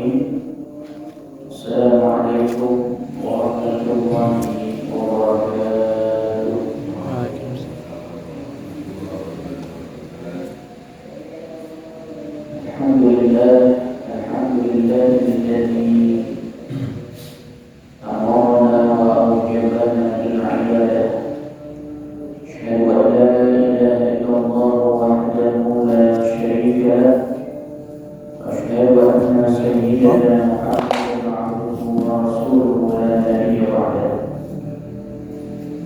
Bismillahirrahmanirrahim. Assalamualaikum warahmatullahi wabarakatuh. Alhamdulillahilladzi amarna wa awjabana bil ibadah. Asyhadu an la ilaha illallah wahdahu la syarika lah. أشهد أن سيدنا محمدا عبده ورسوله لا نبي بعده.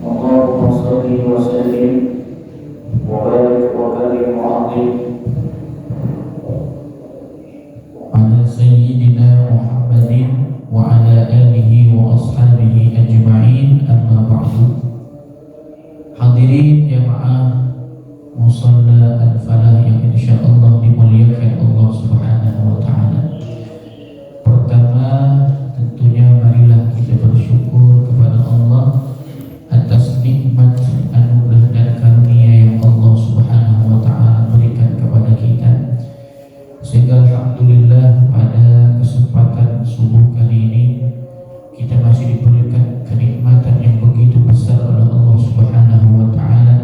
اللهم صل وسلم وبارك وكرم وعظم على سيدنا محمد وعلى آله وأصحابه أجمعين. أما بعد. Hadirin jamaah Musalla Al-Falah yang insyaallah dimuliakan Allah Subhanahu wa taala. Pertama, tentunya marilah kita bersyukur kepada Allah atas nikmat, anugerah dan karunia yang Allah Subhanahu wa taala berikan kepada kita. Sehingga alhamdulillah pada kesempatan subuh kali ini kita masih diberikan kenikmatan yang begitu besar oleh Allah Subhanahu wa taala,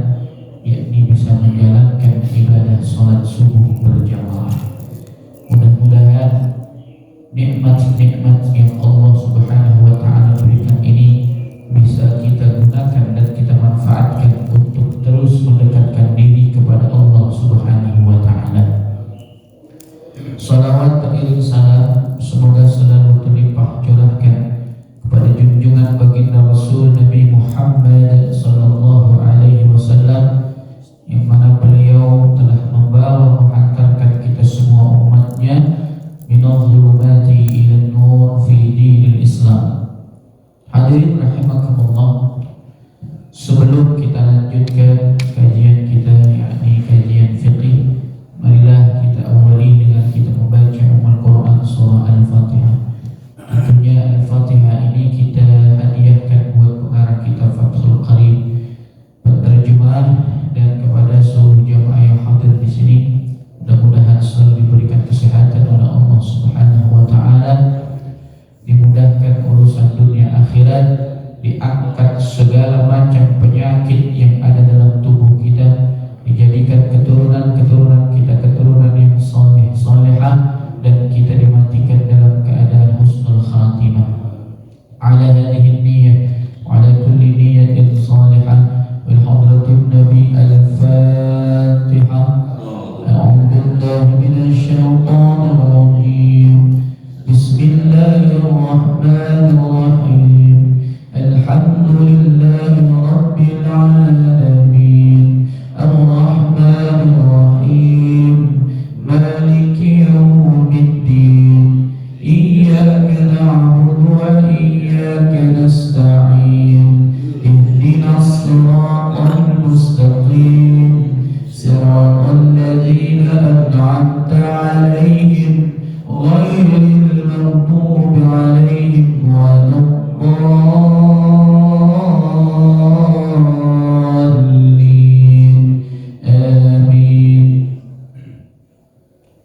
yakni bisa menjalankan ibadah salat subuh berjamaah. Mudah-mudahan nikmat-nikmat yang Allah Subhanahu wa taala berikan ini bisa kita gunakan dan kita manfaatkan untuk terus mendekatkan diri kepada Allah Subhanahu wa taala. Salawat beriring salam semoga selalu terlimpah curahkan kepada junjungan baginda Rasul Nabi Muhammad sallallahu alaihi wasallam, yang mana beliau telah membawa menghantarkan kita semua umatnya minal zulumati ilan nur fi dinil Islam. Hadirin rahimakumullah, sebelum kita lanjutkan kajian kita yakni kajian fiqih, marilah kita awali dengan kita membaca Al-Quran surah Al-Fatihah. Tentunya Al-Fatihah ini kita hadiahkan buat pengarang kita Fathul Qarib, penterjemah, dan kepada seluruh jamaah yang hadir di sini. Mudah-mudahan selalu diberikan kesehatan oleh Allah Subhanahu wa taala, dimudahkan urusan dunia akhirat, diangkat segala macam penyakit yang ada dalam tubuh kita, dijadikan keturunan-keturunan kita keturunan yang saleh salehah, dan kita dimatikan dalam keadaan husnul khatimah. Ala hadhihi niyyah wa ala kulli niyyatin salihah bil hadratin nabi al-fatihah. A'udzu billahi minasy syaithanir rajim. Bismillahirrahmanirrahim. Alhamdulillahi rabbil alamin. Ar-rahmanir rahim. Maliki yaumiddin. Iyyaka na'budu wa iyyaka nasta'in. Ihdinas siratal mustaqim. Siratal ladzina an'amta 'alaihim ghairil maghdubi 'alaihim waladdallin. Amin.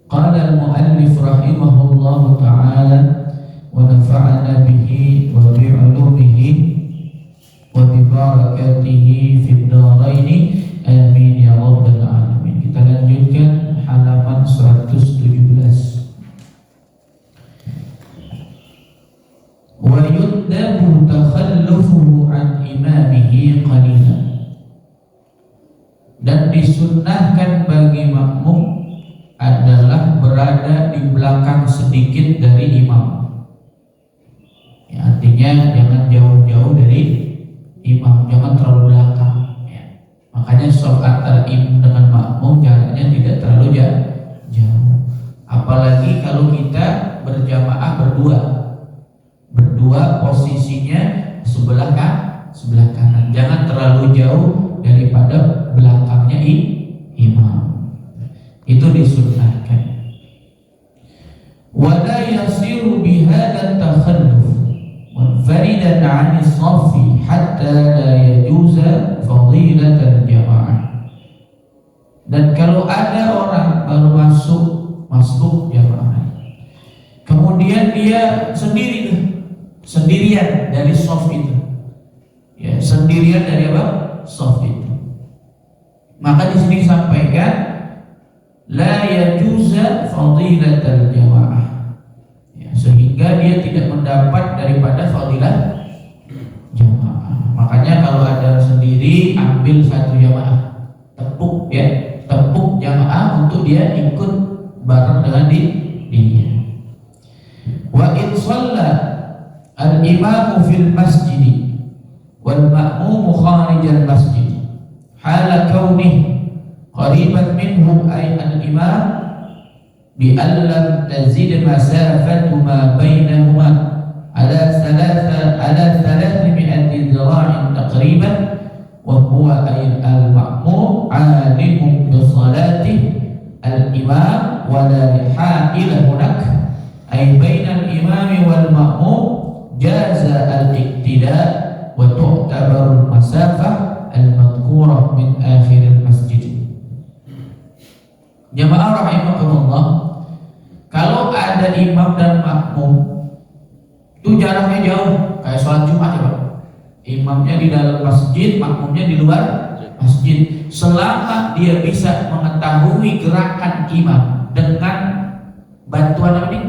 Qala al-muallif rahimahullahu ta'ala wa nafa'ana bihi wa bi'ulumihi wa bi barakatihi fid dharain. Amin ya rabbal alamin. Kita lanjutkan halaman 117. Wa yuddabu takhallufuhu an imamihi qalilan. Dan disunnahkan bagi makmum adalah berada di belakang sedikit dari imam. Ya, artinya jangan jauh-jauh dari imam, jangan terlalu belakang. Makanya sholat antara imam dengan makmum jaraknya tidak terlalu jauh. Apalagi kalau kita berjamaah berdua posisinya sebelah kanan. Jangan terlalu jauh daripada belakangnya imam. Itu disunnahkan. Wala yasiru bihadha takhalluf munfaridan 'ani as-saffi hatta la yajuza fadilatal jamaah. Dan kalau ada orang baru masuk jamaah, kemudian dia sendirian dari shaf itu, ya, sendirian dari apa? Shaf itu. Maka di sini disampaikan la yajuza fadilatul jamaah, ya, sehingga dia tidak mendapat daripada fadilah jamaah. Makanya kalau ada sendiri, ambil satu jamaah, tepuk, ya, tepuk jamaah untuk dia ikut bareng dengan dirinya. Wa in shalla al-imamu fil masjid wal ma'mumu kharijal masjid hala kaunih qariban minhu ay al-imam bi an lam tazid masafatu ma bainahuma ala 300 dhira'in taqriban wa huwa ay al-ma'mum 'alimun bi salatihi al-imam wa la ha'ila hunak ay baina al-imam wal ma'mum jaza al-iqtida' wa tu'tabaru al-masafah al-madhkurah min akhir al-masjid. Jamaah rahimakumullah, kalau ada imam dan makmum itu jaraknya jauh, kayak sholat Jumat ya Pak, imamnya di dalam masjid, makmumnya di luar masjid, selama dia bisa mengetahui gerakan imam dengan bantuan apa nih?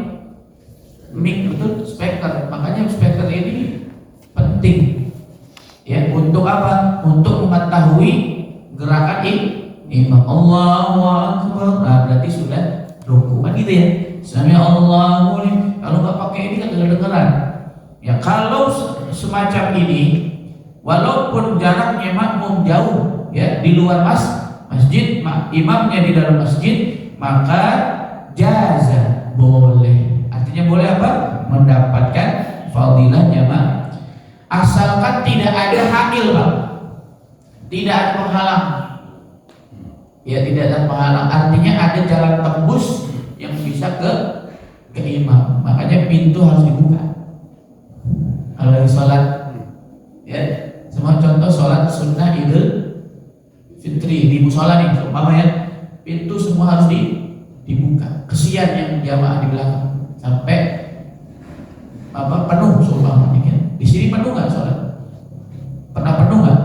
Mic, itu speaker. Makanya speaker ini penting, ya, untuk apa? Untuk mengetahui gerakan imam. Allahu Akbar, nah berarti sudah ruku, kan gitu ya. Sami Allahu liman. Kalau nggak pakai ini kan tidak dengeran. Ya, kalau semacam ini, walaupun jaraknya makmum jauh, ya, di luar masjid, imamnya di dalam masjid, maka jaza, boleh. Artinya boleh apa? Mendapatkan fadilah jamaah. Asalkan tidak ada hail, Pak. Tidak ada penghalang. Ya, tidak ada penghalang. Artinya ada jalan tembus yang bisa ke imam. Makanya pintu harus dibuka. Kalau lagi sholat, ya, semua contoh sholat sunnah Idul Fitri di musola nih, umpama ya, pintu semua harus dibuka. Kesian yang jamaah di belakang sampai apa penuh seumpama nih kan. Di sini penuh nggak sholat? Pernah penuh nggak?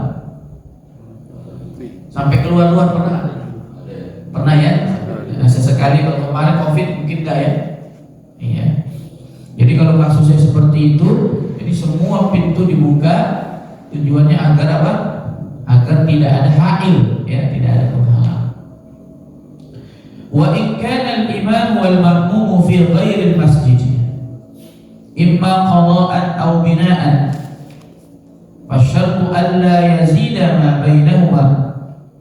Sampai keluar-luar pernah? Pernah ya? Nah, sesekali. Kalau kemarin COVID mungkin enggak ya? Iya. Jadi kalau kasusnya seperti itu, jadi semua pintu dibuka, tujuannya agar apa? Agar tidak ada hail, ya, tidak ada penghalang. Wa in kana al-imam wal ma'mum fi ghairi al-masjid imma qada'an aw bina'an fasyartu an la yazida ma bainahuma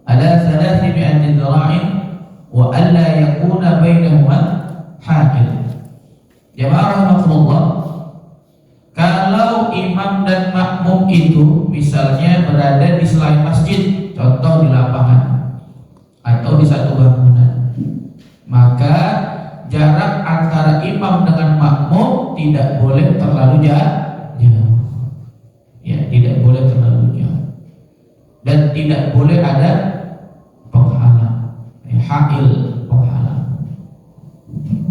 ala 300 dhira'in wa an la yakuna bainahuma ha'il. Jamaah rahimakumullah, kalau imam dan makmum itu misalnya berada di selain masjid, contoh di lapangan atau di satu bangunan, maka jarak antara imam dengan makmum tidak boleh terlalu jauh, ya, tidak boleh terlalu jauh, dan tidak boleh ada penghalang, hail, penghalang.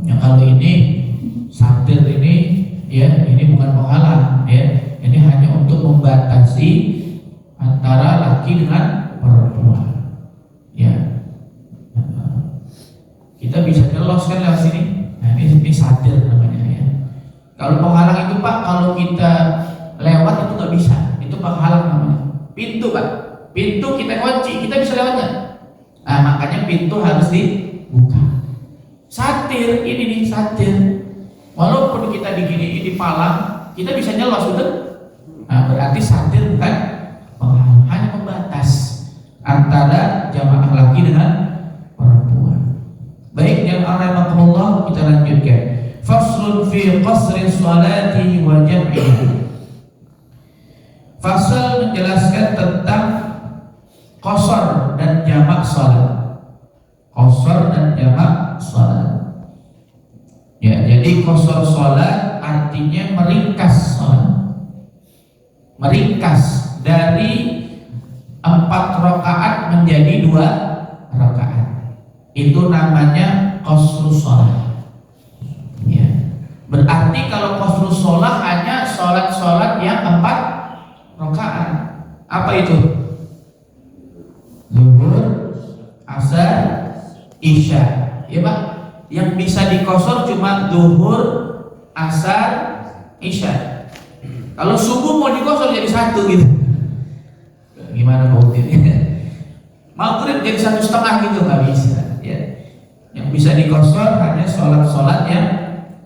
Ya, kalau ini satir ini, ya, ini bukan penghalang, ya, ini hanya untuk membatasi antara laki dengan perempuan, ya. Kita bisa nyelos kan lewat sini. Nah, ini satir namanya, ya. Kalau penghalang itu Pak, kalau kita lewat itu nggak bisa, itu penghalang namanya. Pintu Pak, pintu kita kunci, kita bisa lewatnya. Nah, makanya pintu harus dibuka. Satir ini nih, satir. Walaupun kita diginiin di palang, kita bisa nyelos, betul? Nah, berarti satir bukan penghalang, hanya membatas antara jamaah laki dengan perempuan. Baik, yang rahimakumullah, kita lanjutkan. Faslun fi qasri sholati wa jam'iha. Fasal menjelaskan tentang qasar dan jamak salat. Qasar dan jamak salat. Ya, jadi qasar salat artinya meringkas salat. Meringkas dari 4 rakaat menjadi 2 rakaat. Itu namanya qasrus shalah. Ya. kalau qasrus sholat hanya sholat yang 4 rakaat. Apa itu? Zuhur, asar, isya, ya Pak. Yang bisa dikosor cuma zuhur, asar, isya. Kalau subuh mau dikosor jadi 1 gitu. Gimana Pak Udin? Maghrib jadi 1,5 gitu nggak bisa. Ya. Yang bisa dikosor hanya sholat yang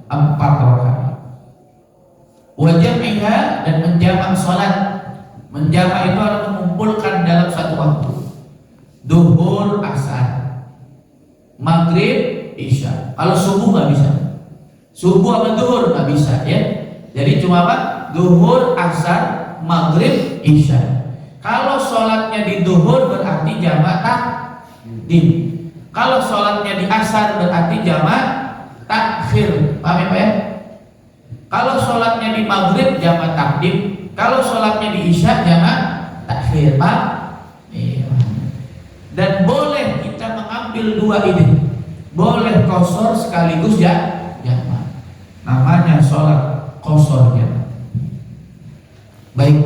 4 rakaat. Wajahnya dan menjamak sholat. Menjamak itu adalah mengumpulkan dalam satu waktu. Duhur, asar, maghrib, isya. Kalau subuh nggak bisa. Subuh sama duhur nggak bisa ya. Jadi cuma apa? Duhur, asar, maghrib, isya. Kalau sholatnya di duhur berarti jamak takdim. Kalau sholatnya di asar berarti jamak takhir. Paham ya Pak ya? Kalau sholatnya di maghrib jamak takdim. Kalau sholatnya di isya jamak takhir. Pak? Iya. Dan boleh kita mengambil 2 ini. Boleh qasar sekaligus jamak. Namanya sholat qasar jamak. Baik.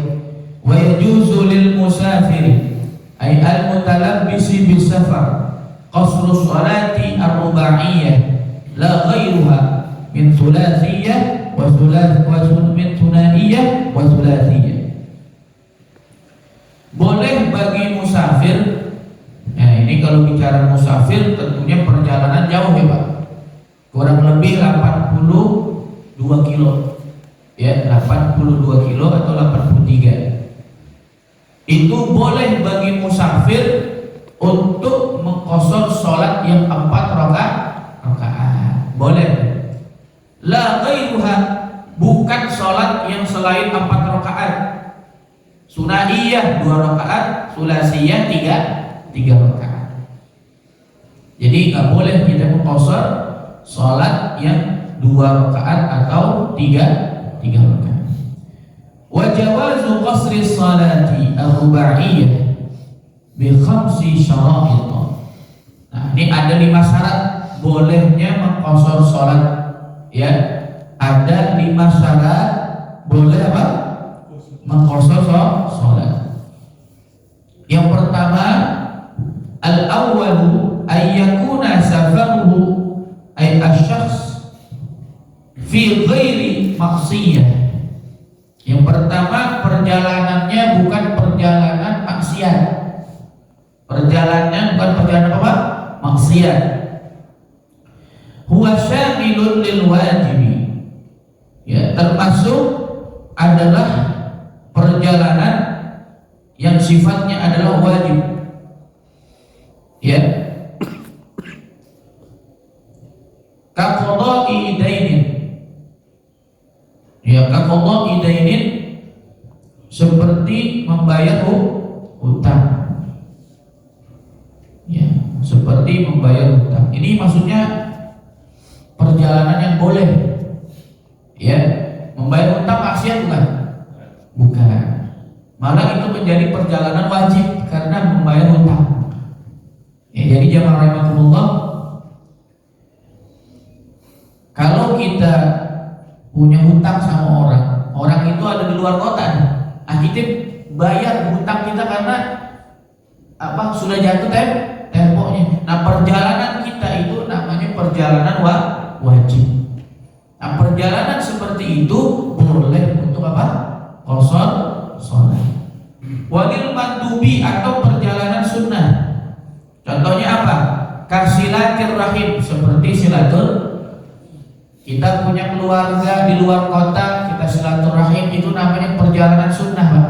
Wa yajuzu lil musafiri ay al mutalabbisi bis safar qasru sholati ar-ruba'iyyah la ghayruha min thulathiyah wa min thunaiyah wa thulathiyah. Boleh bagi musafir. Nah, ini kalau bicara musafir tentunya perjalanan jauh ya Pak. Kurang lebih 82 kilo. Ya, 82 kilo atau 83. Itu boleh bagi musafir untuk mengqasar sholat yang 4 rakaat. Boleh. La ghairuha, bukan sholat yang selain 4 rakaat. Sunaiyah 2 rakaat, sulasiyah 3 rakaat. Jadi nggak boleh kita mengqasar sholat yang 2 rakaat atau 3 rakaat. Wa jawazu qasri salati ar-ruba'iyyah bi 5 syara'it. Nah, ini ada 5 syarat bolehnya mengqasar salat ya. Ada 5 syarat boleh apa? Mengqasar salat. Yang pertama, al-awwalu ay yakuna safaruhu ay asy-syakhs fi ghairi maksiyah. Yang pertama, perjalanannya bukan perjalanan maksiat. Perjalanannya bukan perjalanan apa? Maksiat. Huwa syamilun lil wajibi. Ya, termasuk adalah perjalanan yang sifatnya adalah wajib. Ya. Kaqada'i dainin. Ya, kaqada'i dainin seperti membayar hutang. Ya, seperti membayar hutang. Ini maksudnya perjalanan yang boleh. Ya, membayar hutang maksiat bukan? Bukan. Malah itu menjadi perjalanan wajib karena membayar hutang. Ya, jadi jamaah rahimakumullah, kalau kita punya hutang sama orang itu ada di luar kota nih. Kita bayar hutang kita karena apa? Sudah jatuh temponya. Nah, perjalanan kita itu namanya perjalanan wajib. Nah, perjalanan seperti itu boleh untuk apa? Qasar sholat. Walil mandubi atau perjalanan sunnah. Contohnya apa? Kasilatir rahim, seperti silatul. Kita punya keluarga di luar kota, kita silaturahim, itu namanya perjalanan sunnah, Pak.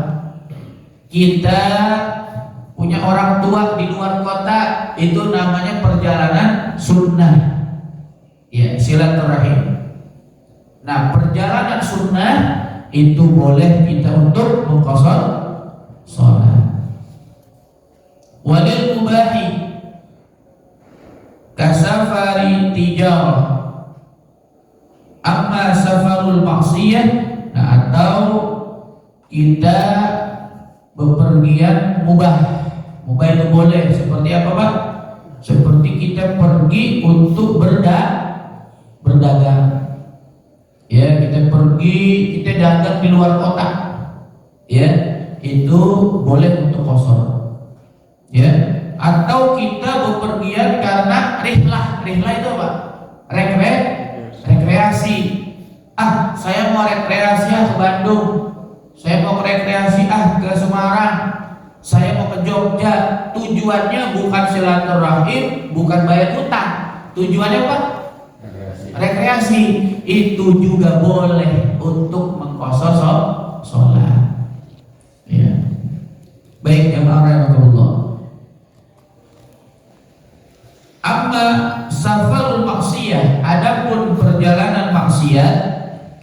Kita punya orang tua di luar kota, itu namanya perjalanan sunnah. Ya, silaturahim. Nah, perjalanan sunnah itu boleh kita untuk mengqasar sholat. Walil mubahi kasafari tijarah. Amma safarul maksiyah, nah, atau kita bepergian mubah. Mubah itu boleh seperti apa Pak? Seperti kita pergi untuk berdagang. Ya, kita pergi, kita dagang di luar kota, ya, itu boleh untuk qashar. Ya, atau kita bepergian karena rihlah itu apa? Rekreasi. Saya mau rekreasi ke Bandung, saya mau rekreasi ke Semarang, saya mau ke Jogja. Tujuannya bukan silaturahim, bukan bayar utang. Tujuannya apa? Rekreasi. Itu juga boleh untuk mengqashar sholat. Ya. Baik, jamaah rahimakumullah. Amma safarul maksiyah, adapun perjalanan maksiat,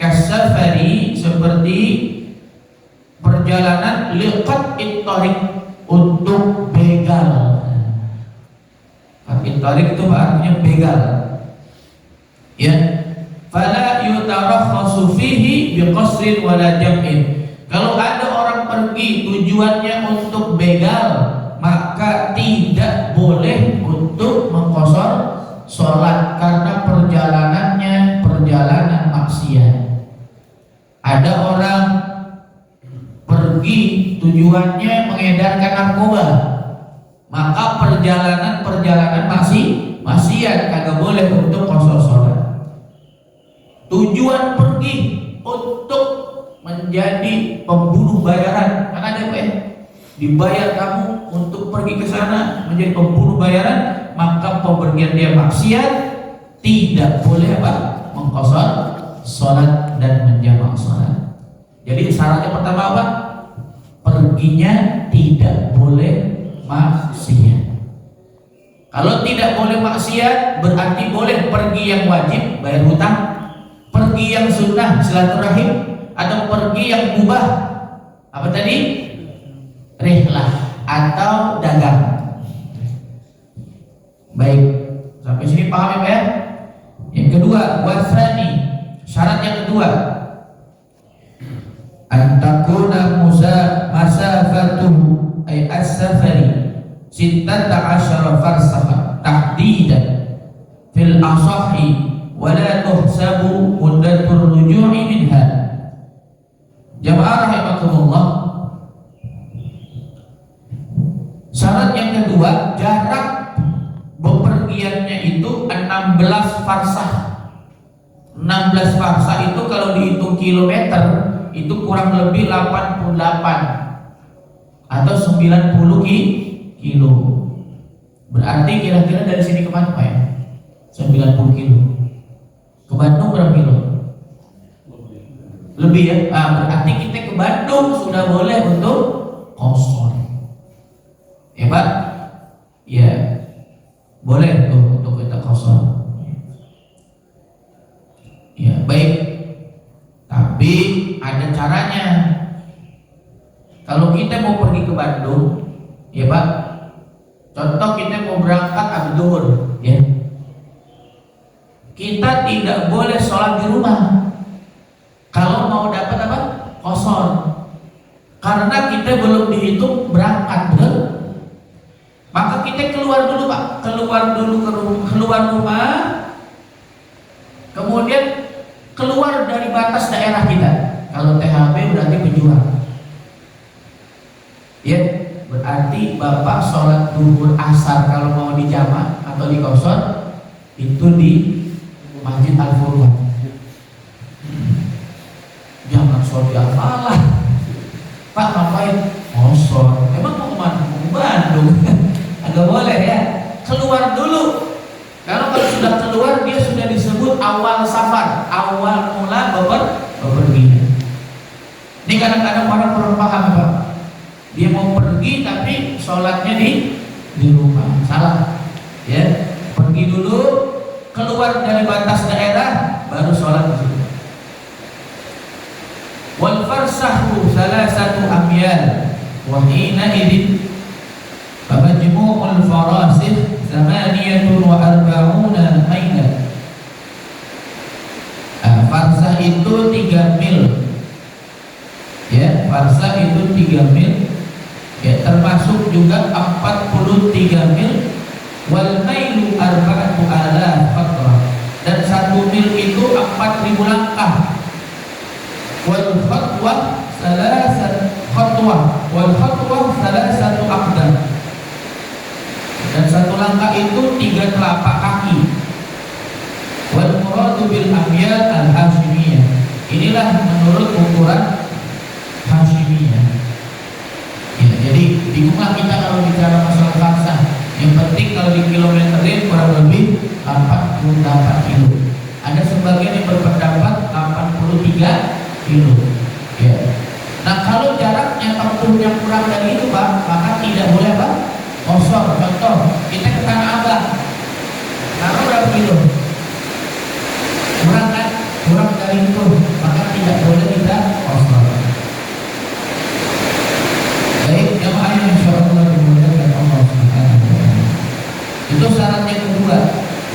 kasafari, seperti perjalanan liqat'it thariq, untuk begal. Qat'it thariq itu artinya begal. Ya, fala yutarakhasu fihi biqasrin wala jam'in. Kalau ada orang pergi tujuannya untuk begal, maka tidak boleh untuk mengqashar sholat karena perjalanannya perjalanan maksiat. Ada orang pergi tujuannya mengedarkan narkoba, maka perjalanan maksiat kagak boleh untuk qashar sholat. Tujuan pergi untuk menjadi pembunuh bayaran, kan ada apa ya? Dibayar kamu untuk pergi ke sana menjadi pembunuh bayaran, maka pembergian dia maksiat, tidak boleh apa? Mengqashar sholat dan menjamak sholat. Jadi syaratnya pertama apa? Perginya tidak boleh maksiat. Kalau tidak boleh maksiat, berarti boleh pergi yang wajib, bayar hutang, pergi yang sunnah, silaturahim, atau pergi yang mubah, apa tadi? Rihlah atau dagang. Baik, sampai sini paham ya? Yang kedua, wasani, syarat yang kedua, antakuna masafatuhu ay as-safari 16 farsakh tahdidan fil asahi wala tuhsabu muddatur ruju'i minha. Jamaah rahimakumullah, syarat yang kedua, jarak bepergiannya itu 16 farsah. 16 farsah itu kalau dihitung kilometer itu kurang lebih 88 atau 90 kilo. Berarti kira-kira dari sini ke mana Pak ya? 90 kilo. Ke Bandung berapa kilo? Lebih ya? Berarti kita ke Bandung sudah boleh untuk qashar. Ya Pak? Ya, boleh tuh untuk kita qashar. Ya, baik. Tapi ada caranya. Kalau kita mau pergi ke Bandung, ya Pak, contoh kita mau berangkat habis zuhur, ya. Kita tidak boleh sholat di rumah. Kalau mau dapat apa? Qashar. Karena kita belum dihitung berangkat, betul? Maka kita keluar dulu Pak, keluar rumah, kemudian keluar dari batas daerah kita. Kalau THB berarti penjual. Ya, berarti Bapak sholat zuhur asar kalau mau dijamak atau di qashar itu di Masjid Al-Furqan. Jangan sholat di Al-Falah. Pak ngapain? Qashar. Emang mau kemana? Mau ke Bandung? Agak boleh ya. Keluar dulu. Karena kalau sudah keluar dia sudah disebut awal safar, awal mula bepergian. Ini kadang-kadang orang kurang paham Pak. Dia mau pergi tapi sholatnya di rumah. Salah. Ya, pergi dulu, keluar dari batas daerah, baru sholat di situ. Wal farsahu salasatu amyal wa hina idin famajmu'ul farasikh 48 mailan. Farsah itu 3 mil. Ya, farsah itu 3 mil. Ya, termasuk juga 43 mil. Wal mailu 4,000 fatrah. Dan 1 mil itu 4.000 langkah. wal khatwah salasatu aqdam. Dan satu langkah itu 3 telapak kaki. Wal muradu bil amyal al hashimiyah. Inilah menurut ukuran Hashimiyah. Ya, jadi bingunglah kita kalau bicara masalah faksa. Yang penting kalau di kilometerin kurang lebih 48 kilo. Ada sebagian yang berpendapat 83 kilo. Ya. Nah kalau jaraknya tempuhnya kurang dari itu Pak, maka tidak boleh Pak kosor. Contoh kita ke Tanah Abang, taruh berapa kilo? Kurang kan? Kurang dari itu, maka tidak boleh kita kosor. Baik, jemaah yang insyaallah dimuliakan Allah Subhanahu wa taala. Itu syarat yang kedua,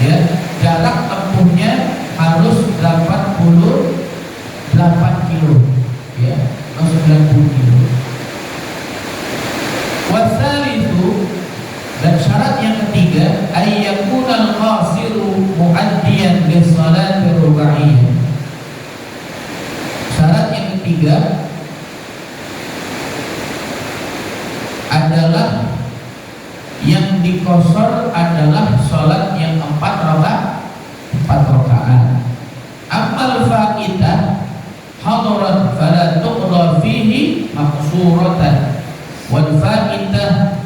ya. Jarak tempuhnya harus 88 kilo, ya, atau 90 kilo. Wasalisu, dan syarat yang ketiga, ayyakunal qasiru muaddiyan lis salati rubaiyah. Syarat yang ketiga adalah yang dikosor adalah sholat yang 4 rakaat. Amal faqidah hadarat fala tuqda fihi maqsuratan wal faqidah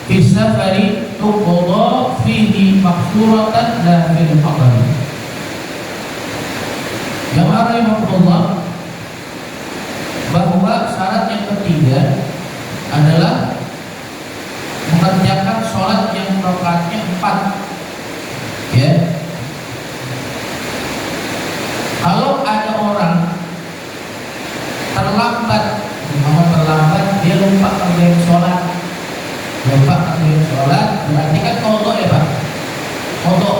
fi safari tuqda fihi maqsuratan la fil hadari. Yang rahimahullah, bahwa syarat yang ketiga adalah mengerjakan sholat yang rakaatnya 4, ya. Kalau ada orang terlambat, dia lupa kerjain sholat, berarti kan qadha ya Pak, qadha.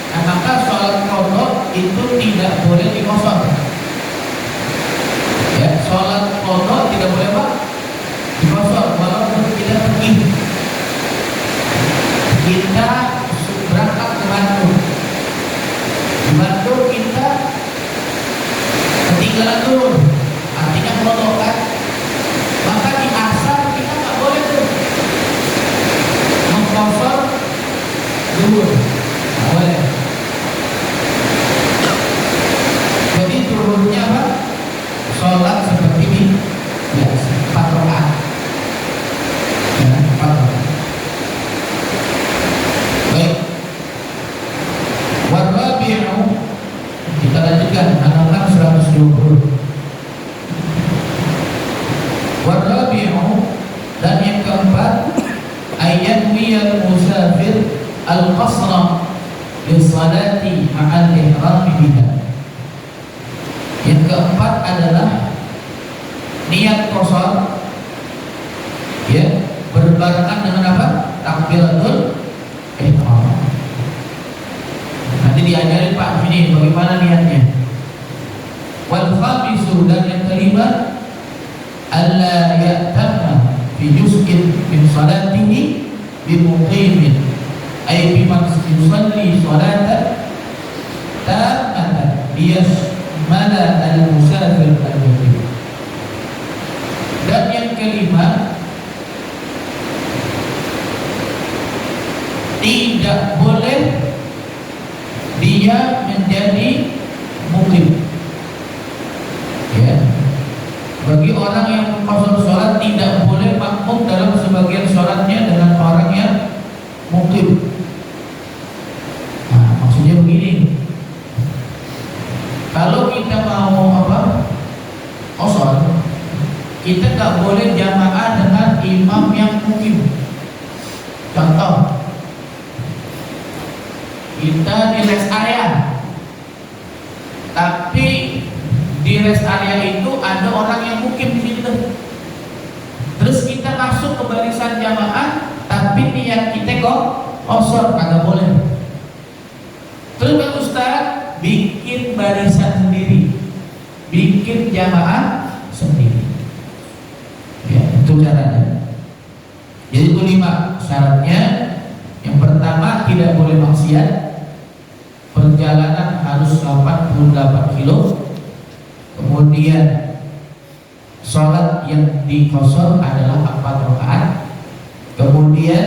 Nah, maka sholat qadha itu tidak boleh dikosor, ya. Sholat qadha tidak boleh Pak dikosor, walaupun kita pergi, kita berangkat ke Bandung, di Bandung kita ketinggalan turun, artinya qadha kan, maka di asar kita nggak boleh tuh mengkosor zuhur, nggak boleh. Jadi turunnya apa? Sholat seperti ini, ya, 4 rakaat, ya, 4 rakaat. Baik. Warabi'u, kita lanjutkan halaman 120. Warabi'u, dan yang keempat, ayyanwiyal musafir al-qasra li-salati ma'al ihrami biha. Yang keempat adalah niat qasar, ya, berbarengan dengan apa? Takbiratul ihram. Nanti diajarin Pak ini bagaimana niatnya. Wal khamisu, dan yang kelima, alla ya'tamma fi juz'in min salatihi bi muqimin, ay biman yusalli salatan tammatan liyashmala al-musafir al-muqim. Dan yang kelima, tidak boleh dia menjadi muqim, ya. Bagi orang yang mengqasar sholat tidak boleh makmum dalam sebagian sholatnya dengan orang yang muqim. Nah, maksudnya begini, kalau kita mau apa? Qasar, kita nggak boleh jamaah dengan imam yang muqim. Contoh, kita di rest area, tapi di rest area itu ada orang yang mukim di situ. Terus kita masuk ke barisan jamaah, tapi niat kita kok qasar, kagak boleh. Terus Pak Ustaz bikin barisan sendiri, bikin jamaah sendiri, ya, itu caranya. Jadi itu 5 syaratnya. Yang pertama, tidak boleh maksiat, perjalanan harus 88 kilo. kemudian sholat yang dikosor adalah 4 rakaat, kemudian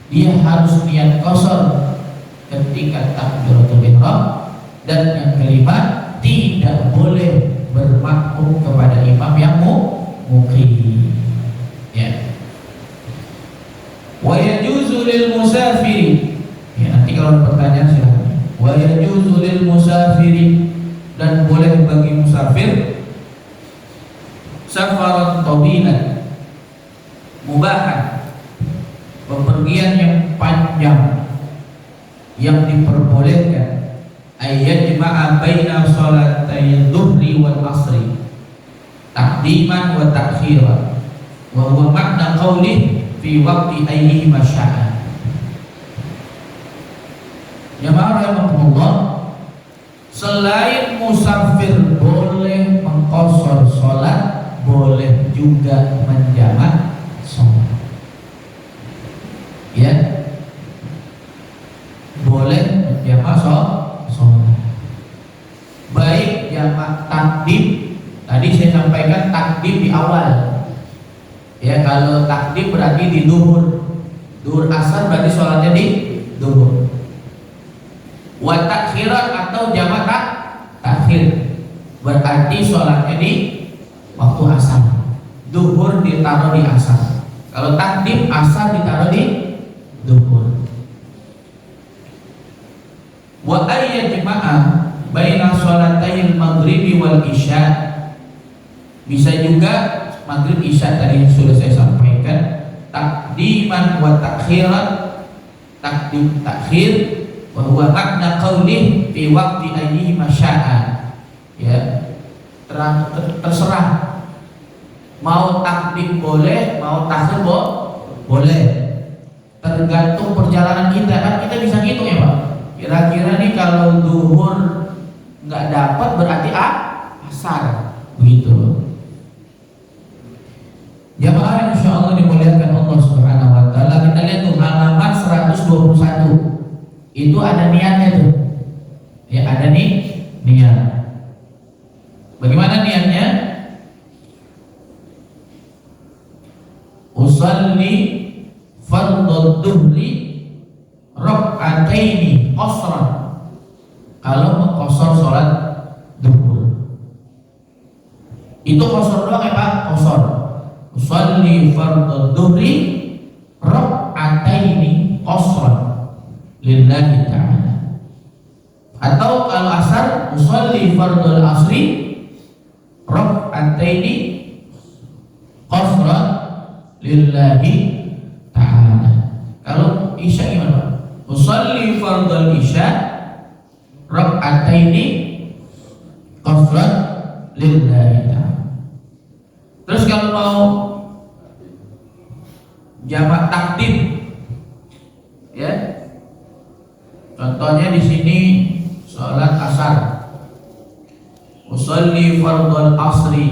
dia harus niat kosor ketika takbiratul ihram, dan yang kelima tidak boleh bermakmum kepada imam yang muqim. Ya. Wa yajuzu lil musafiri. Ya, nanti kalau ada pertanyaan silakan. Wa yajuzu lil musafiri, dan boleh bagi musafir safaran tawilan, mubahan, bepergian yang panjang yang diperbolehkan, ayat jama'a baina salatay dhuhri wal asri taqdiman wa ta'khiran, wa huwa makna qaulih fi waqti ayyihi masya'a. Jamaah rahimahumullah, selain musafir boleh mengqashar salat, boleh juga menjamak salat. Ya, boleh menjamak salat. Baik jamak takdim, tadi saya sampaikan takdim di awal. Ya, kalau takdim berarti di duhur asar, berarti sholatnya di duhur. Wa takhiran atau jamak takhir, berarti sholatnya di waktu asar. Duhur ditaruh di asar. Kalau takdim, asar ditaruh di duhur. Wa ayat jamaah baina sholatayil maghribi wal isya, bisa juga maghrib isya tadi yang sudah saya sampaikan, takdiman wa takhiran, takdim takhir, wa huwa makna qaulih fi waqti ayyihi masya'a. Ya, terserah, mau takdim boleh, mau takhir boleh, tergantung perjalanan kita. Kan kita bisa ngitung ya Pak, kira-kira nih kalau duhur nggak dapat berarti asar, begitu. Jamaah yang insyaallah dimuliakan Allah Subhanahu wa taala, kita lihat tuh halaman 121. Itu ada niatnya tuh. Ya, ada niat. Bagaimana niatnya? Usalli fardhu dhuhri rak'ataini qasran. Kalau mengqasar salat duhur, itu qasar doang ya Pak, qasar. Usalli fardhu dhuhri rak'ataini qasran lillahi ta'ala. Atau kalau asar, usalli fardhu asri rak'ataini qasran lillahi ta'ala. Kalau isya gimana? Usalli fardhu isya rak'ataini qasran lillahi ta'ala. Terus kalau mau jamak takdim, ya, contohnya di sini sholat asar, usolli fardhu asri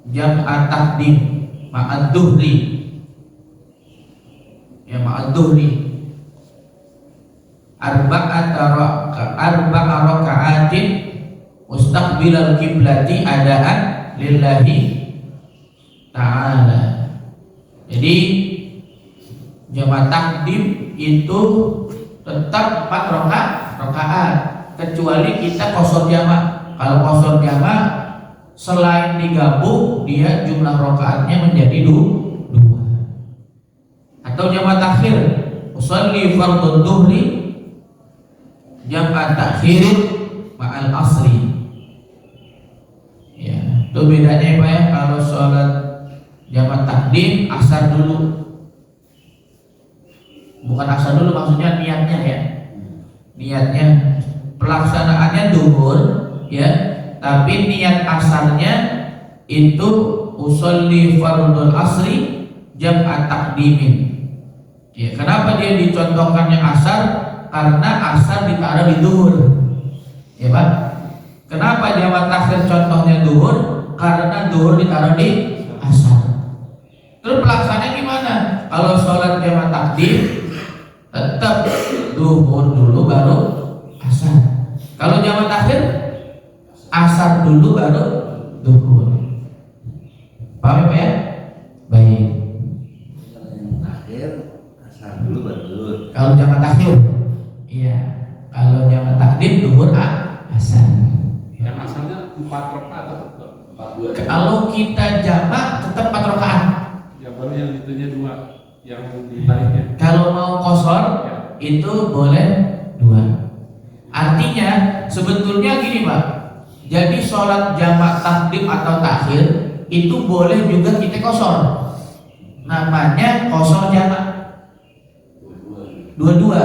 jam'a takdim ma'ad duhri, ya ma'ad duhri, arba'a raka'atin mustaqbilal kiblati adaan lillahi ta'ala. Jadi jamak takdim itu tetap 4 rakaat, kecuali kita qasar jamak. Kalau qasar jamak selain digabung, dia jumlah rakaatnya menjadi 2. Atau jamak takhir, usolli fardhu dhuhri jamak takhir ma'al asri. Ya, itu bedanya Pak ya. Kalau sholat jamak takdim, asar dulu, bukan asar dulu, maksudnya niatnya ya, niatnya pelaksanaannya duhur ya, tapi niat asarnya itu usolli fardhu asri jam'a takdimin. Ya, kenapa dia dicontohkannya asar? Karena asar ditaruh di duhur, ya Pak. Kenapa jamak takhir contohnya duhur? Karena duhur ditaruh di asar. Terus pelaksanaannya gimana? Kalau sholat jamak takdim, tetap duhur dulu baru asar. Kalau jamak takhir, asar dulu baru duhur. Paham ya Pak ya? Baik. Akhir asar dulu baru duhur. Kalau jamak takhir, iya. Kalau jamak takdim duhur asar. Yang asalnya 4 rakaat atau 4 2. Kalau kita jamak tetap 4 rakaat. Ya baru yang itunya 2 yang ditariknya. Kalau mau qashar itu boleh 2. Artinya sebetulnya gini Pak. Jadi sholat jamak takdim atau takhir itu boleh juga kita qashar. Namanya qashar jamak. Dua-dua.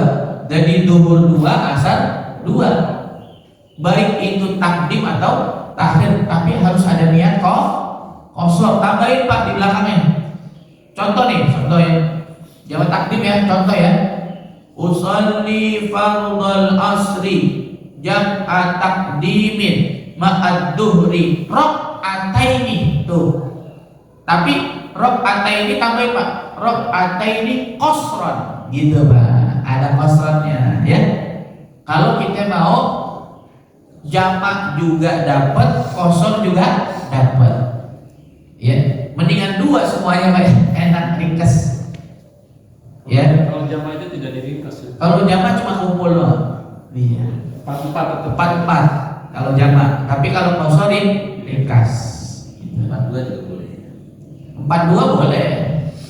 Jadi duhur 2, asar 2. Baik itu takdim atau takhir, tapi harus ada niat qashar. Tambahin Pak di belakangnya. Contoh ya. Jamak takdim ya, contoh ya. Usalli fardhal asri jam'a takdimin ma'ad duhri rakaataini. Tuh. Tapi rakaataini tambahin Pak. Rakaataini qasran. Gitu Pak. Ada qasrannya ya. Kalau kita mau jamak juga dapat, qashar juga dapat. Ya, mendingan 2 semuanya Pak. Enak ringkas. Ya. Kalau jamaah itu tidak diringkas ya. Kalau jamak cuma kumpul doang. Iya. 4 atau 4 kalau jamak. Tapi kalau qashar ringkas. Gitu. 42 juga boleh. 42 boleh.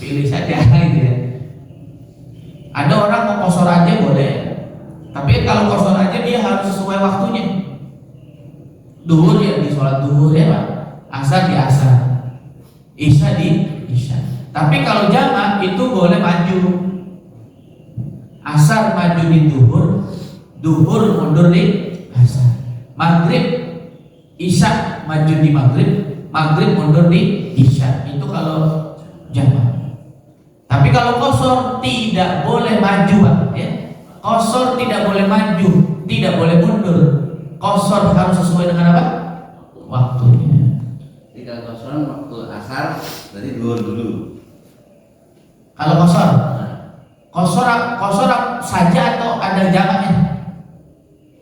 Pilih saja gitu ya. Ada orang mau qashar aja boleh. Tapi kalau qashar aja dia harus sesuai waktunya. Duhur ya di sholat duhur ya Pak. Asar di asar. Isya di isya. Tapi kalau jamak itu boleh maju. Asar maju di duhur, duhur mundur di asar. Maghrib, isya maju di maghrib, maghrib mundur di isya. Itu kalau jamak. Tapi kalau qashar tidak boleh maju Pak ya. Qashar tidak boleh maju, tidak boleh mundur. Qashar harus sesuai dengan apa? Waktunya. Jadi kalau kosong waktu asar berarti duhur dulu. Kalau qashar saja atau ada jamaknya?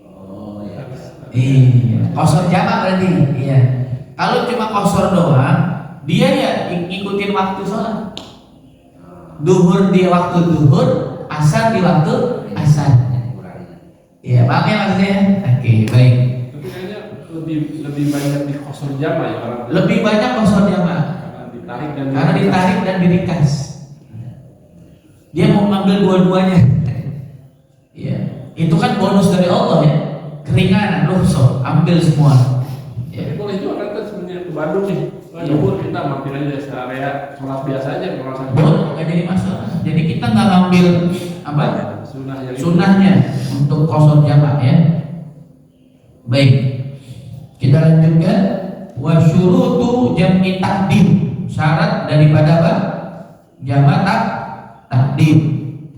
Oh ya. Iya, qashar jamak berarti. Iya. Kalau cuma qashar doang, dia ya ikutin waktu sholat. Duhur di waktu duhur, asar di waktu asar. Iya, paham ya maksudnya? Oke, baik. Tapi kayaknya lebih banyak di qashar jamaah ya orang. Lebih banyak qashar jamak Karena ditarik dan diringkas. Dia mau ngambil dua-duanya. Iya, itu kan bonus dari Allah ya. Keringanan, rukhsah, ambil semua. Tapi Ya. boleh juga kan sebenarnya ke Bandung nih. Iya. Duhur kita mampir aja ke area sholat biasa aja kalau rasa. Boleh, nggak jadi masalah. Jadi kita nggak ngambil apa? Sunnah yang Sunnahnya untuk qashar jamak ya. Baik. Kita lanjutkan. Wa syurutu jam'i takdim. Syarat daripada apa? Jamak takdim.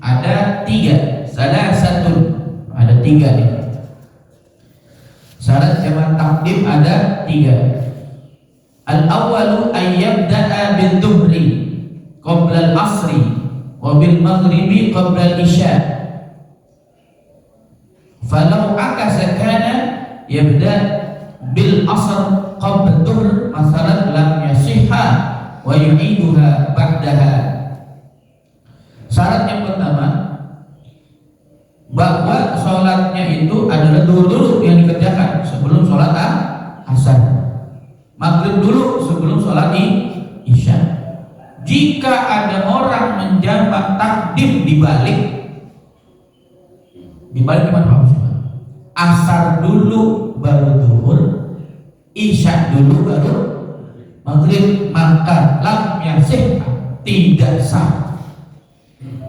Ada 3. Salah satu. Ada 3 nih. Syarat jamak takdim ada 3. Al-awwalu ayyabda'a bil dhuhri qabla al-asri wa bil maghribi qabla al-isya. Falau akasa kana yabda bil asr qabla dhuhr masalan lam yasihha wa yu'iduha ba'daha. Syarat yang pertama bahwa sholatnya itu adalah dulu yang dikerjakan sebelum sholat asar. Maghrib dulu sebelum sholat isya. Jika ada orang menjamak takdim dibalik gimana Pak? Asar dulu baru zuhur, isya dulu baru maghrib, maka lam yasih, tidak sah.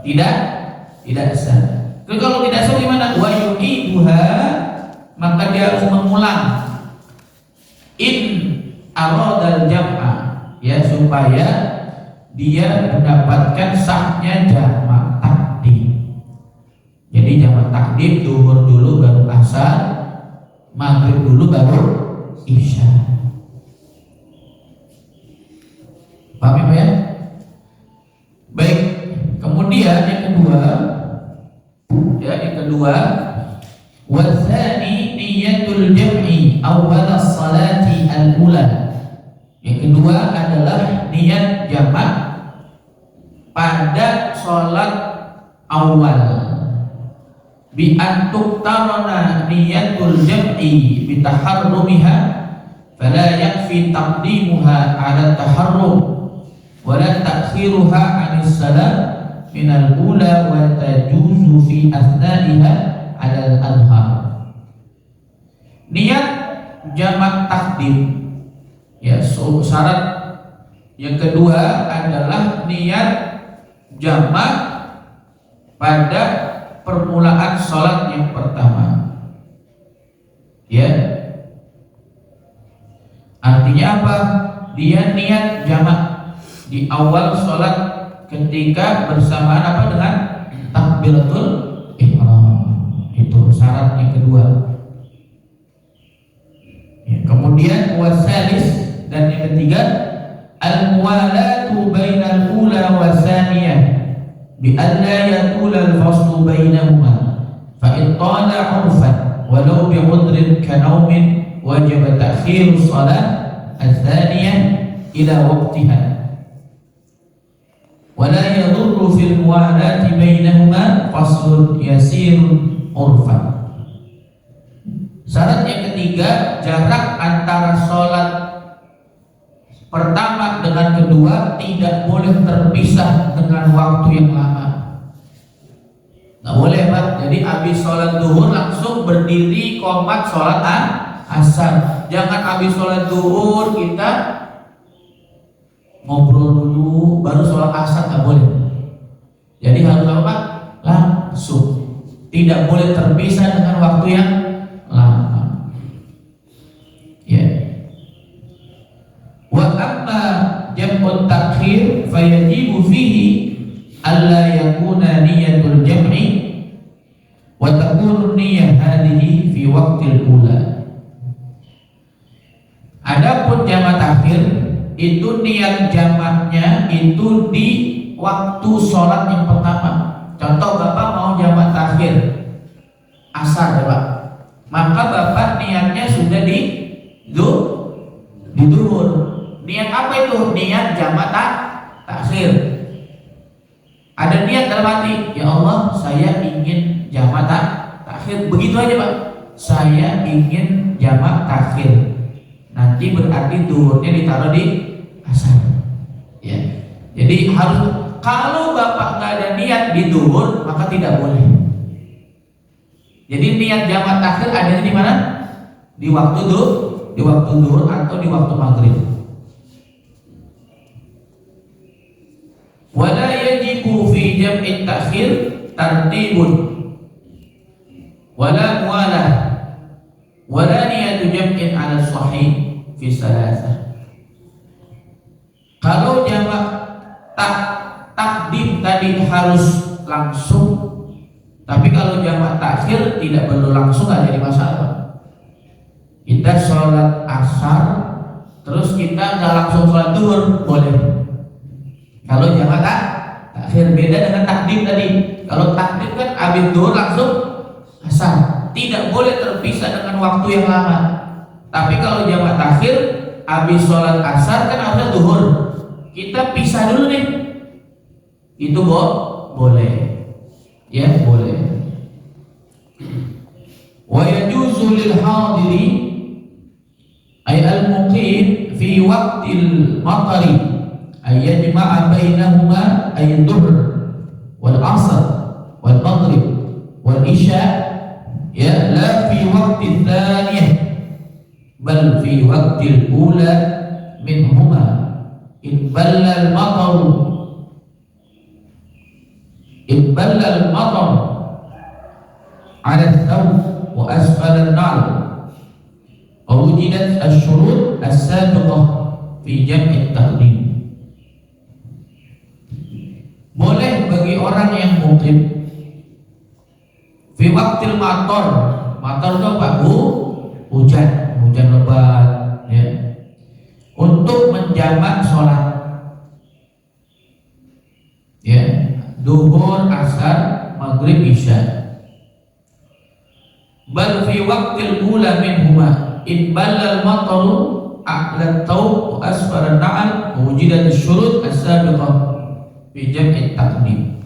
Tidak sah. Kalau tidak sah gimana? Wa yu'iduha, maka dia harus mengulang. In aradal jam'a, ya, supaya dia mendapatkan sahnya jamak takdim. Jadi jamak takdim zuhur dulu baru asar, maghrib dulu baru isya. Paham ya? Baik. Kemudian yang kedua, wa tsani niyatul jam'i awwal as Yang kedua adalah niat jamak pada sholat awal. Bi antuk tarana niyatul jam'i bi taharrumiha fala yakfi taqdimuha ala taharrum wala ta'khiruha 'anis salam min al-ula wa tajuzu fi asna'iha 'ala al-adhar. Niat jamak takdim, ya, syarat yang kedua adalah niat jamak pada permulaan sholat yang pertama. Ya, artinya apa? Dia niat jamak di awal sholat ketika bersamaan apa dengan takbiratul ihram. Itu syarat yang kedua. Ya, kemudian wasalis, dan yang ketiga al-muwalatu bainal ula wasaniyah bi an la yatul al-faslu bainahuma fa in tala 'urfan walau bi 'udrin ka naumin wajib ta'khir shalah ats-tsaniyah ila waqtiha wa la yadurru fil muwalati bainahuma faslun yasirun 'urfan. Syarat yang ketiga, jarak antara sholat pertama dengan kedua tidak boleh terpisah dengan waktu yang lama. Nggak boleh, Pak. Jadi habis sholat duhur langsung berdiri qomat sholat asar. Jangan habis sholat duhur kita ngobrol dulu baru sholat asar, nggak boleh. Jadi harus apa? Langsung. Tidak boleh terpisah dengan waktu yang lama. Ya. Wa amma jam'ut takhir fayajibu fihi alla yakuna niyatul jam'i wa takunu niyyah hadhihi fi waqtil ula. Adapun jamak takhir itu niat jamaknya itu di waktu sholat yang pertama. Contoh, Bapak mau jamak takhir asar, ya Pak. Maka Bapak niatnya sudah di duhur. Niat apa itu? Niat jamak takhir. Ada niat dalam hati, ya Allah, saya ingin jamak takhir. Begitu aja, Pak. Saya ingin jamak takhir. Nanti berarti duhurnya ditaruh di asar. Ya. Jadi harus, kalau Bapak nggak ada niat di duhur, maka tidak boleh. Jadi niat jamak takhir ada di mana? Di waktu duhur atau di waktu maghrib. Wala yajibu fi jam'it takhir tartibun wala muwalah wala niyatu jam'in 'ala sahih fi salasah. Kalau jamak takdim tadi harus langsung, tapi kalau jamak takhir tidak perlu langsung, nggak jadi masalah. Kita sholat asar terus kita nggak langsung sholat duhur, boleh. Kalau jamak takhir beda dengan takdim tadi. Kalau takdim kan abis duhur langsung asar, tidak boleh terpisah dengan waktu yang lama. Tapi kalau jamak takhir abis sholat asar kan harusnya duhur, kita pisah dulu nih, itu boleh. Ya, boleh. Wa yajuzu lil hadiri ay al-muqim fi waqtil matari ay yajma'a bainahuma ay dhuhr wal 'asr wal maghrib wal isya, ya, la fi waqtil thaniyah bal fi waqtil ula minhuma in balla al-matar ala al-thawb wa asfal al-na'l wa wujidat asy-syurut as-sabiqah fi jam'i at-taqdim. Boleh bagi orang yang muqim fi waqtil matar. Matar itu apa? Hujan lebat, ya, untuk menjamak sholat, ya, duhur, asar, maghrib, isya. Bal fi waqtil ula minhuma in ballal mataru a'la taub wa asfar an-na'al wujidat syurut as-sabiqah fi jam'i taqdim.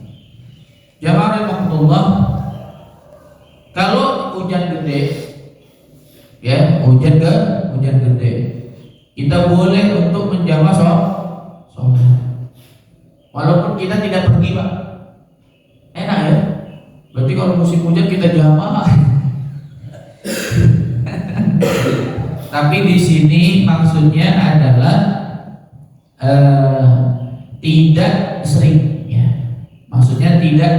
Jamaah rahimahullah, kalau hujan gede, ya hujan gede, kita boleh untuk menjamak sholat, walaupun kita tidak pergi, Pak. Enak ya. Berarti kalau musim hujan kita jamak. Tapi di sini maksudnya adalah tidak sering, ya. Maksudnya tidak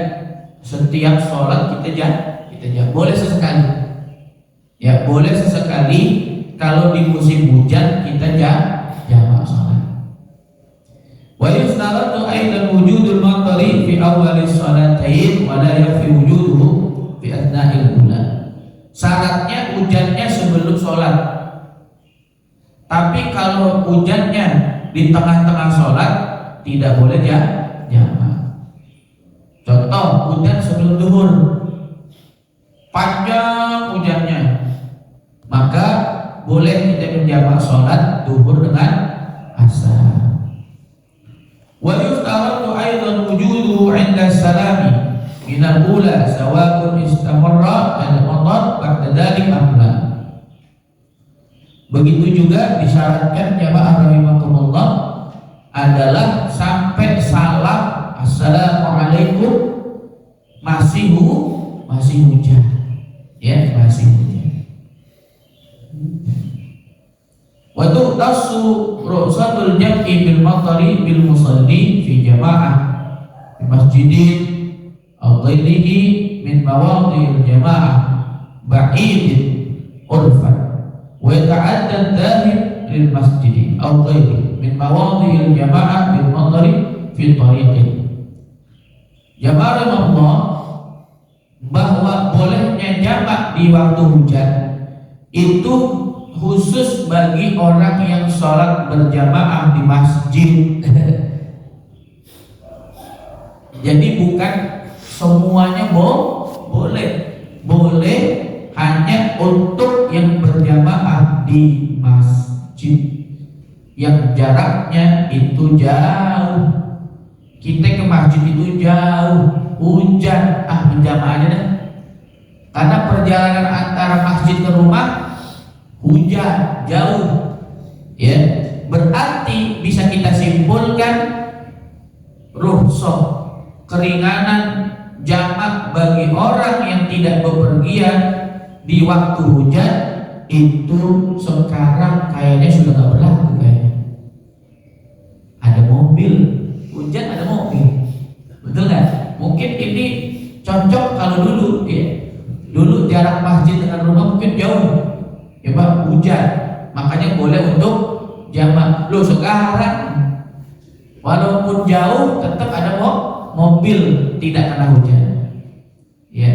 setiap sholat kita boleh sesekali, ya boleh sesekali. Kalau di musim hujan kita jamak sholat. Wa yustaratu aidan wujudul matari fi awwalis shalatain wa la yakfi wujuduhu fi athna'il ula. Syaratnya hujannya sebelum sholat. Tapi kalau hujannya di tengah-tengah sholat tidak boleh jamak. Contoh, hujan sebelum zuhur, panjang hujannya, maka boleh kita menjamak sholat zuhur dengan asar. Wa yuftaratu aidan wujudu 'inda salami min al-ula sawa'un istamarra al-madad ba'da dzalik am la. Begitu juga disyaratkan jamaah rahimakumullah adalah sampai salam assalamualaikum masih hujan, ya masih hujan. Wa tuqtasu ru'satul jam'i bil matari bil musalli fi jama'ah fi masjidin aw ghairihi min mawadhi'il jama'ah ba'idin urfan wa yata'adda dhahib lil masjidi aw ghairihi min mawadhi'il jama'ah bil matari fi tariqin. Jamaah Allah, bahwa bolehnya jamak di waktu hujan itu khusus bagi orang yang sholat berjamaah di masjid. Jadi bukan semuanya boleh hanya untuk yang berjamaah di masjid yang jaraknya itu jauh. Kita ke masjid itu jauh, hujan, menjamaah aja deh. Karena perjalanan antara masjid ke rumah hujan jauh, ya berarti bisa kita simpulkan rukhsah keringanan jamak bagi orang yang tidak bepergian di waktu hujan itu sekarang kayaknya sudah nggak berlaku kayaknya. Ada mobil hujan, ada mobil, betul nggak? Mungkin ini cocok kalau dulu, ya dulu jarak masjid dengan rumah mungkin jauh, ya Pak, hujan, makanya boleh untuk jamak. Loh sekarang walaupun jauh tetap ada mobil, tidak kena hujan, ya.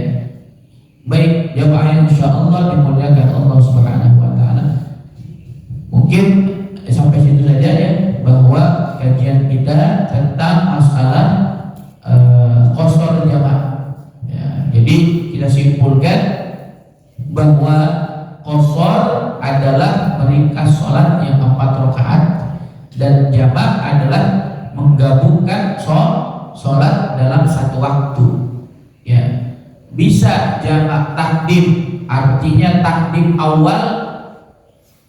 Baik jamaah insyaallah dimuliakan Allah Subhanahu wa taala. Mungkin sampai situ saja ya, bahwa kajian kita tentang masalah qasar jamaah, ya. Jadi kita simpulkan bahwa qasar adalah meringkas sholat yang 4 rakaat dan jamak adalah menggabungkan sholat dalam satu waktu, ya. Bisa jamak takdim, artinya takdim awal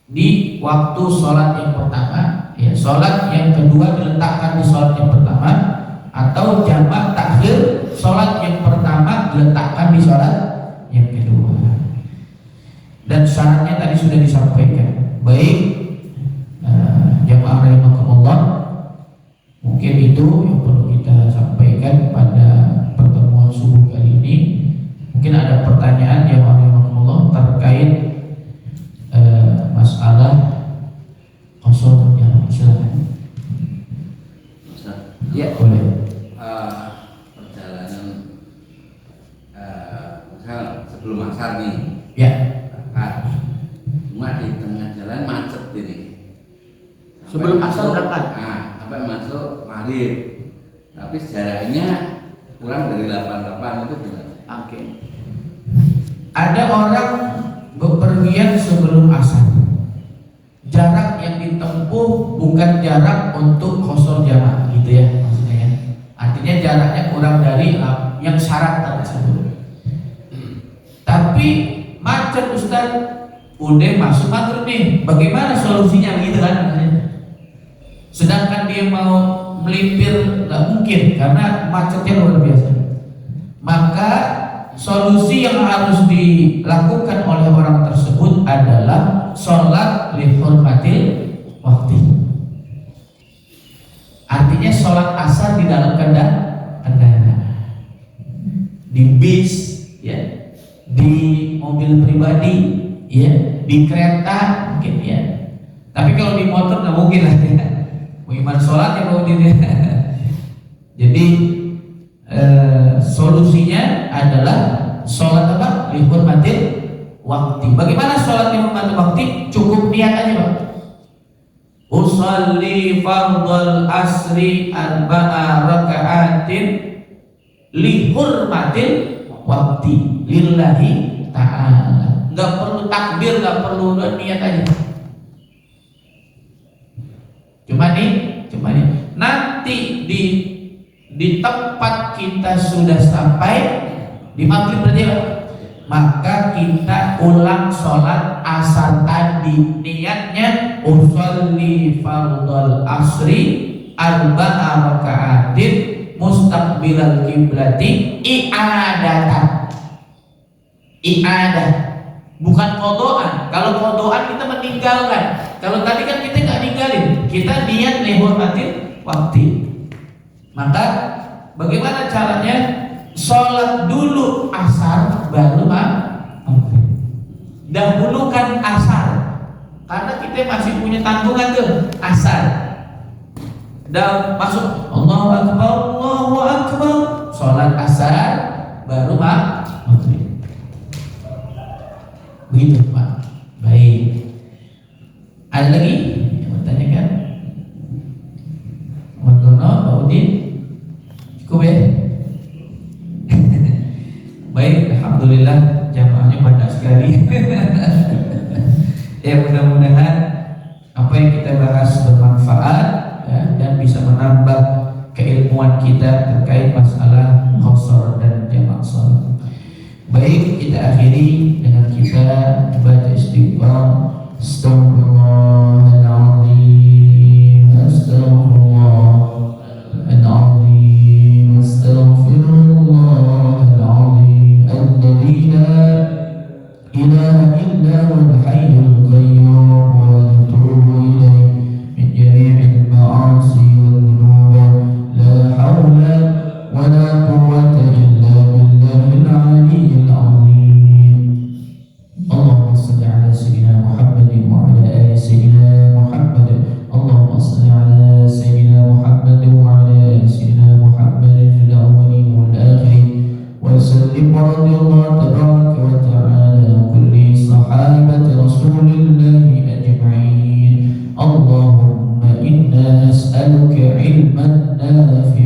di waktu sholat yang pertama, ya sholat yang kedua diletakkan di sholat yang pertama, atau jamak takhir, sholat yang pertama diletakkan di sholat yang kedua. Dan syaratnya tadi sudah disampaikan. Baik, jamaah rahimakumullah, mungkin itu yang perlu kita sampaikan pada pertemuan subuh kali ini. Mungkin ada pertanyaan jamaah rahimakumullah terkait masalah qasar jamaah. Silakan. Ya, boleh. Perjalanan misal sebelum asar nih, Ya. Cuma di tengah jalan macet ini. Sebelum asar berangkat? Sampai masuk maghrib. Tapi sejarahnya kurang dari 88 itu benar. Oke. Ada orang bepergian sebelum asar. jarak yang ditempuh bukan jarak untuk qasar jamaah gitu ya maksudnya ya. Artinya jaraknya kurang dari yang syarat tersebut. Tapi macet Ustaz, udah masuk maghrib nih, bagaimana solusinya gitu kan? Sedangkan dia mau melipir nggak mungkin karena macetnya luar biasa. Maka solusi yang harus dilakukan oleh orang tersebut adalah sholat li hurmatil waktu. Artinya sholat asar di dalam kendaraan, di bis, ya, di mobil pribadi, ya, di kereta mungkin ya. Tapi kalau di motor nggak mungkin lah ya. Bagaimana sholatnya mungkin ya. Jadi solusinya adalah sholat apa? Li hurmatil waktu. Bagaimana sholat li hurmatil waktu? Cukup niat aja Pak. Usalli fardhal asri arba'a raka'atin li hurmatil waktu lillahi ta'ala. Enggak perlu takbir, enggak perlu niat aja. Cuma nih nanti di tempat kita sudah sampai di maghrib berarti Pak. Maka kita ulang sholat asar tadi, niatnya usolli fardhal asri arba'a raka'atin mustaqbilal kiblati i'adah, bukan kodoan. Kalau kodoan kita meninggalkan, kalau tadi kan kita nggak ninggalin, kita niat li hurmatil waktu. Maka bagaimana caranya? Sholat dulu asar baru maghrib. Dahulukan asar karena kita masih punya tanggungan tuh asar. Dan masuk Allahu Akbar, sholat asar baru maghrib. Begitu Pak. Baik. Ada lagi yang bertanyakan? Pak Udin, cukup ya? Baik, alhamdulillah jamaahnya banyak sekali. Ya mudah-mudahan apa yang kita bahas bermanfaat ya, dan bisa menambah keilmuan kita terkait masalah qasar dan jamak shalah. Baik, kita akhiri dengan kita baca istighfar. Astaghfirullahaladzim, astaghfirullahaladzim, astaghfirullahaladzim, alladzi la ilaha illa huwal hayyul qayyum, wa natubu ilayhi min jami'il ma'asi wal dhunub, la hawla wa la quwwata illa billahil aliyyil azim. Allahumma salli ala sayyidina Muhammadin wa ala ali sayyidina Muhammad. Allahumma salli ala sayyidina Muhammadin wa ala ali sayyidina Muhammadin fil awwalin wal akhirin wa sallim wa radiyallahu tabaraka wa ta'ala kulli sahabati rasulillahi ajma'in. Allahumma inna nas'aluka ilman nafi'an